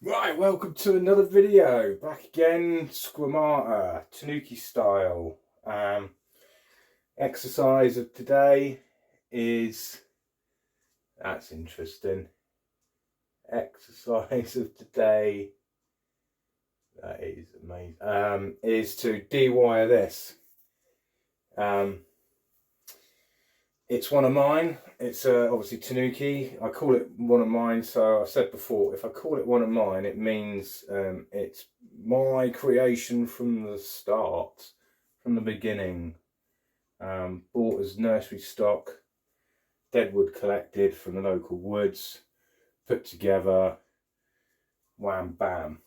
Right, welcome to another video. Back again, squamata, Tanuki style. Exercise of today is, that's interesting. Exercise of today, that is amazing, is to de-wire this. It's one of mine. It's obviously Tanuki. I call it one of mine, so I've said before, if I call it one of mine, it means it's my creation from the start, from the beginning. Bought as nursery stock, deadwood collected from the local woods, put together, wham bam.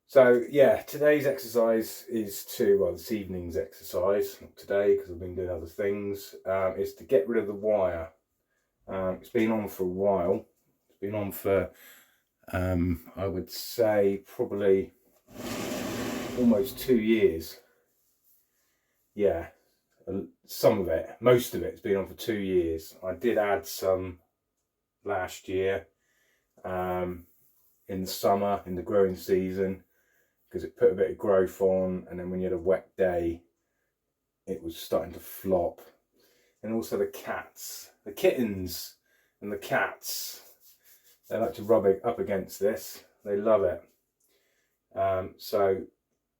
So yeah, today's exercise is this evening's exercise, not today because I've been doing other things, is to get rid of the wire. It's been on for a while. It's been on for, I would say, probably almost 2 years. Yeah, some of it, most of it's been on for 2 years. I did add some last year, in the summer, in the growing season, because it put a bit of growth on, and then when you had a wet day it was starting to flop. And also the cats, the kittens and the cats, they like to rub it up against this, they love it. So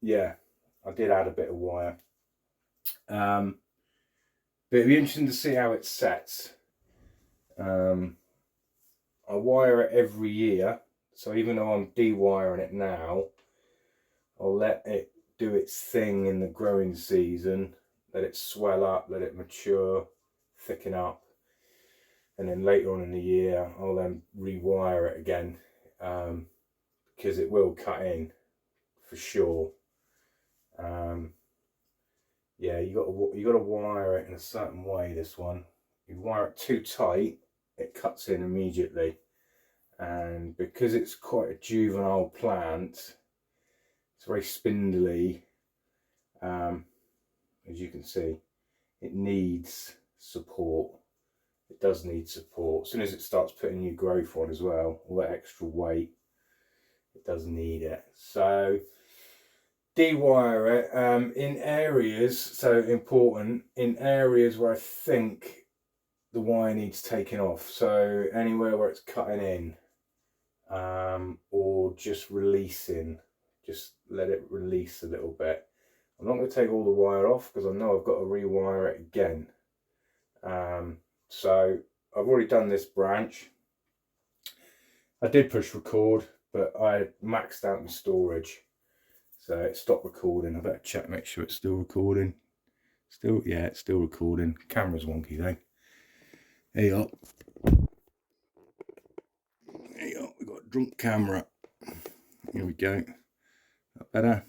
yeah, I did add a bit of wire, but it'd be interesting to see how it sets. I wire it every year, so even though I'm de-wiring it now, I'll let it do its thing in the growing season, let it swell up, let it mature, thicken up, and then later on in the year I'll then rewire it again, because it will cut in for sure. Yeah, you got to wire it in a certain way. This one, you wire it too tight, it cuts in immediately, and because it's quite a juvenile plant, it's very spindly. As you can see, it needs support. It does need support. As soon as it starts putting new growth on as well, all that extra weight, it does need it. So de-wire it in areas, so important, in areas where I think the wire needs taking off. So anywhere where it's cutting in, or just releasing, just let it release a little bit. I'm not going to take all the wire off because I know I've got to rewire it again. So I've already done this branch. I did push record, but I maxed out my storage, so it stopped recording. I better check, make sure it's still recording. Still, yeah, it's still recording. Camera's wonky though. There you are. There you are. We've got a drunk camera. Here we go. That better?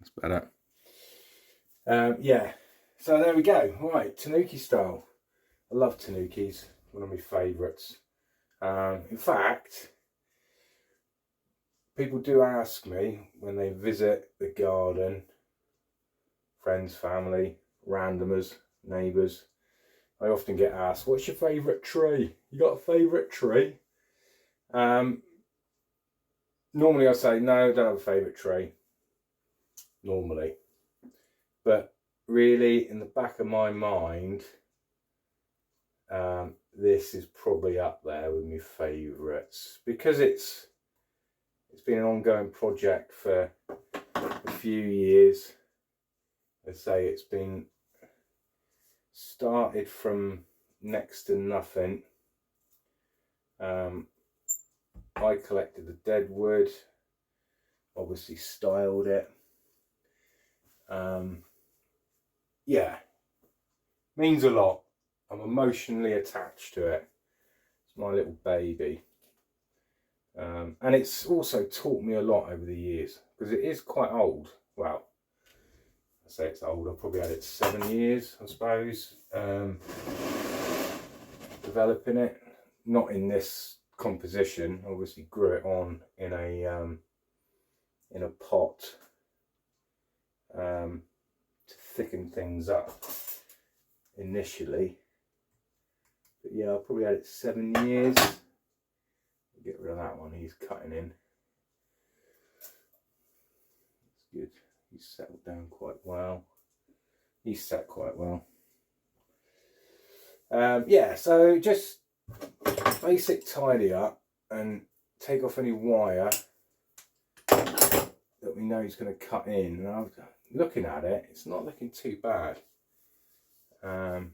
That's better. Yeah, so there we go. Right, Tanuki style. I love Tanukis, one of my favourites. In fact, people do ask me when they visit the garden, friends, family, randomers, neighbours, I often get asked, what's your favourite tree? You got a favourite tree? Normally I say, no, I don't have a favourite tree. Normally. But really, in the back of my mind, this is probably up there with my favourites, because it's been an ongoing project for a few years. I say it's been started from next to nothing. I collected the dead wood, obviously styled it. Yeah, means a lot. I'm emotionally attached to it. It's my little baby. And it's also taught me a lot over the years, because it is quite old. Well, I say it's old, I've probably had it 7 years, I suppose, developing it. Not in this composition, obviously grew it on in a pot, to thicken things up initially. But yeah, I probably had it 7 years. Get rid of that one he's cutting in. It's good. He's settled down quite well. He's set quite well. Yeah, so just basic tidy up and take off any wire that we know he's going to cut in. And I'm looking at it, it's not looking too bad. It's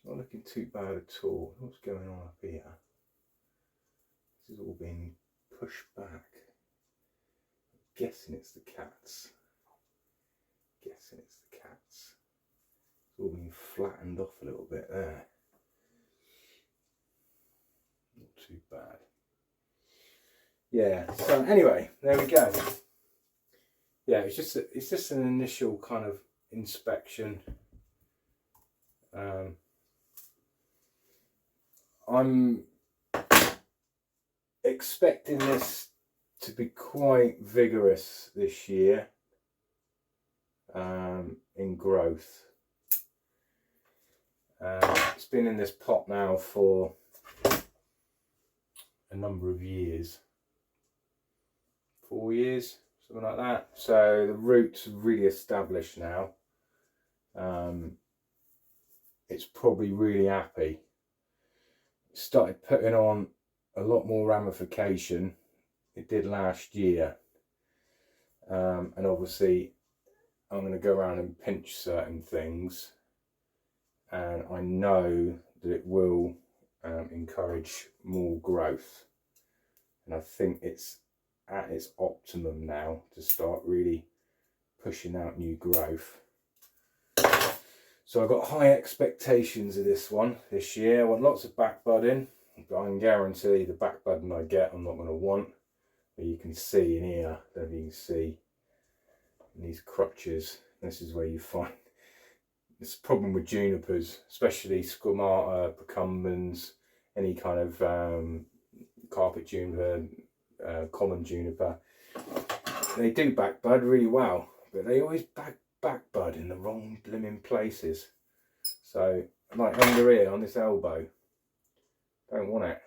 not looking too bad at all. What's going on up here? This is all being pushed back. I'm guessing it's the cats. It's all being flattened off a little bit there. Not too bad. Yeah, so anyway, there we go. Yeah, it's just an initial kind of inspection. I'm expecting this to be quite vigorous this year in growth. It's been in this pot now for a number of years, 4 years, something like that. So the roots are really established now. It's probably really happy. It started putting on a lot more ramification. It did last year. And obviously I'm going to go around and pinch certain things, and I know that it will encourage more growth, and I think it's at its optimum now to start really pushing out new growth. So I've got high expectations of this one this year. I want lots of back budding, but I can guarantee the back budding I get I'm not going to want. But you can see in here, I don't know if you can see in these crotches, this is where you find this problem with junipers, especially squamata, procumbens, any kind of carpet juniper, common juniper. They do back bud really well, but they always back bud in the wrong blimmin' places. So like under here on this elbow, don't want it.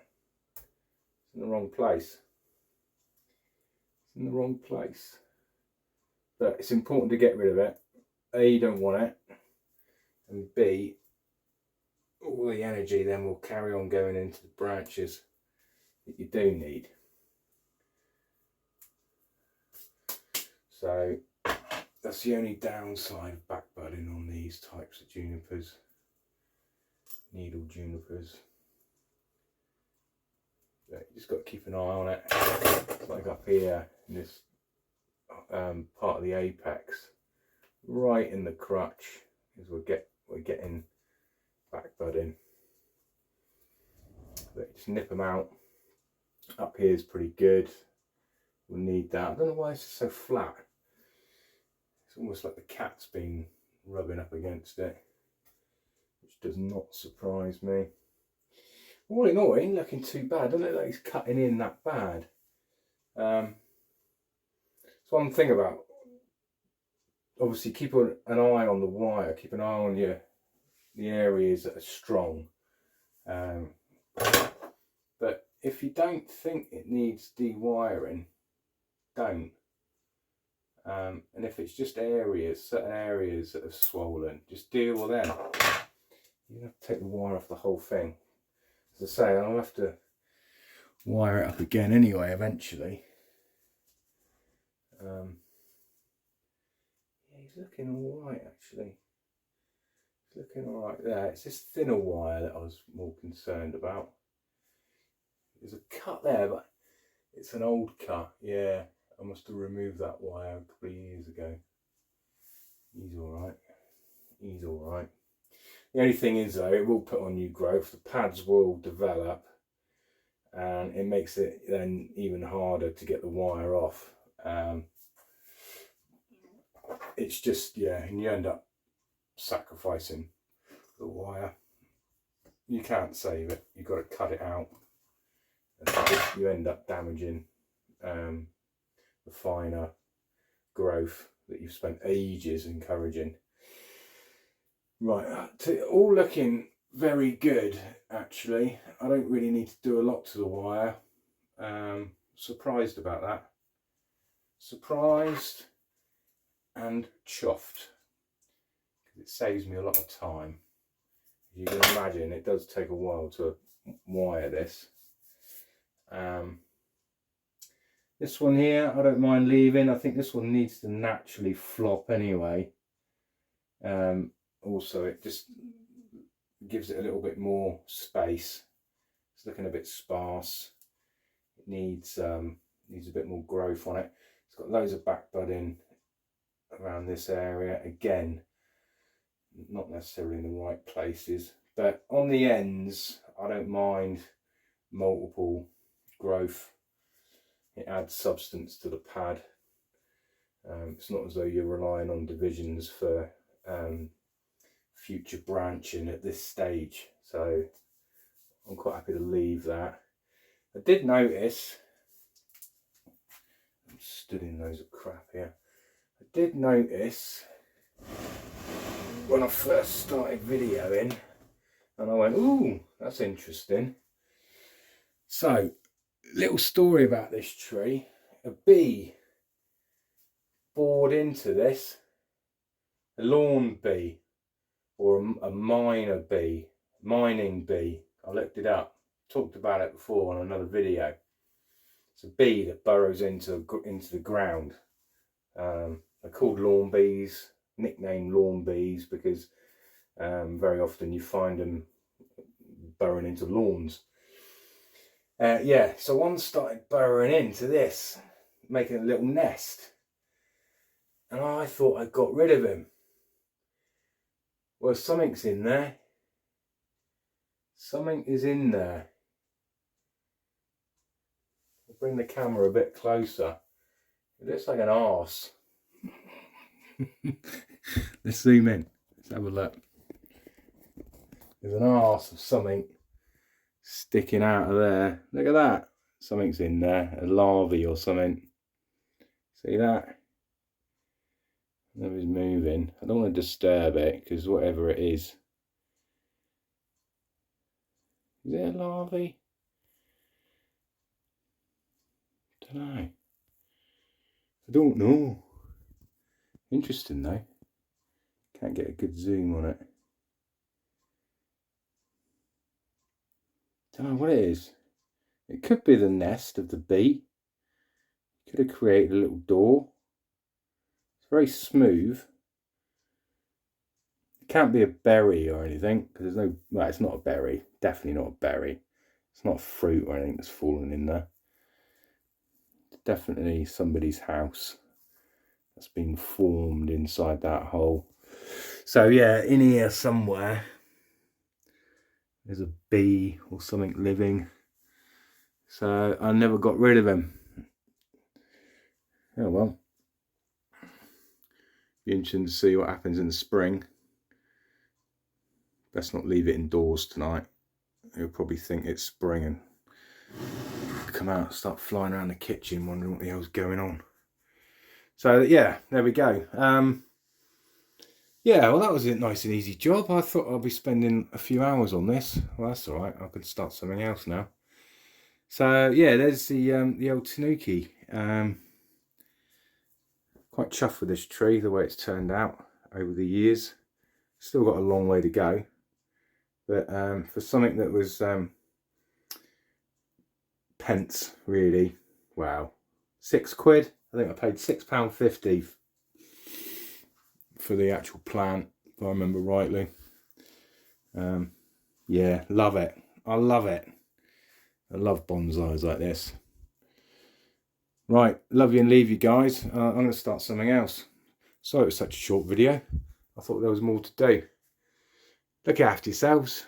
It's in the wrong place. It's in the wrong place. But it's important to get rid of it. A, you don't want it, and B, all the energy then will carry on going into the branches that you do need. So that's the only downside of back budding on these types of junipers, needle junipers. But you just got to keep an eye on it. It's like up here in this part of the apex, right in the crutch, is we're getting back budding. But just nip them out. Up here is pretty good. We'll need that. I don't know why it's so flat. It's almost like the cat's been rubbing up against it, which does not surprise me. All in all, it ain't looking too bad. Doesn't look like he's cutting in that bad. It's one thing about, obviously, keep an eye on the wire. Keep an eye on the areas that are strong. But if you don't think it needs dewiring, don't. And if it's just certain areas that are swollen, just deal with them. You don't have to take the wire off the whole thing. As I say, I'll have to wire it up again anyway eventually. Yeah, he's looking alright actually. He's looking alright there. It's this thinner wire that I was more concerned about. There's a cut there, but it's an old cut. Yeah, I must have removed that wire a couple of years ago. He's alright. He's alright. The only thing is though, it will put on new growth. The pads will develop, and it makes it then even harder to get the wire off. It's just, yeah, and you end up sacrificing the wire. You can't save it. You've got to cut it out. And you end up damaging the finer growth that you've spent ages encouraging. Right, all looking very good actually. I don't really need to do a lot to the wire. Surprised about that. Surprised and chuffed. It saves me a lot of time. You can imagine it does take a while to wire this. This one here I don't mind leaving. I think this one needs to naturally flop anyway. Also it just gives it a little bit more space. It's looking a bit sparse. It needs a bit more growth on it. It's got loads of back budding around this area. Again, not necessarily in the right places, but on the ends I don't mind multiple growth. It adds substance to the pad. It's not as though you're relying on divisions for future branching at this stage, so I'm quite happy to leave that. I did notice, I'm stood in loads of crap here. I did notice when I first started videoing, and I went, ooh, that's interesting. So, little story about this tree. A bee bored into this, a lawn bee, or a miner bee, mining bee. I looked it up, talked about it before on another video. It's a bee that burrows into the ground. They're called lawn bees, nicknamed lawn bees, because very often you find them burrowing into lawns. Yeah, so one started burrowing into this, making a little nest, and I thought I got rid of him. Well, something's in there. Something is in there. I'll bring the camera a bit closer. It looks like an arse. Let's zoom in. Let's have a look. There's an arse of something sticking out of there. Look at that. Something's in there. A larvae or something. See that? Nobody's moving. I don't want to disturb it because whatever it is. Is it a larvae? I don't know. I don't know. Interesting though. Can't get a good zoom on it. Don't know what it is. It could be the nest of the bee. Could have created a little door. It's very smooth. It can't be a berry or anything because there's no. Well, it's not a berry. Definitely not a berry. It's not a fruit or anything that's fallen in there. It's definitely somebody's house that's been formed inside that hole. So yeah, in here somewhere there's a bee or something living. So I never got rid of him. Oh well. Be interesting to see what happens in the spring. Best not leave it indoors tonight. He'll probably think it's spring and come out and start flying around the kitchen wondering what the hell's going on. So yeah, there we go. Yeah, well that was a nice and easy job. I thought I'd be spending a few hours on this. Well, that's all right. I can start something else now. So yeah, there's the old Tanuki. Quite chuffed with this tree, the way it's turned out over the years. Still got a long way to go, but for something that was pence really, wow, £6. I think I paid £6.50 for the actual plant, if I remember rightly. Yeah, love it. I love it. I love bonsais like this. Right, love you and leave you guys. I'm going to start something else. Sorry it was such a short video. I thought there was more to do. Look after yourselves.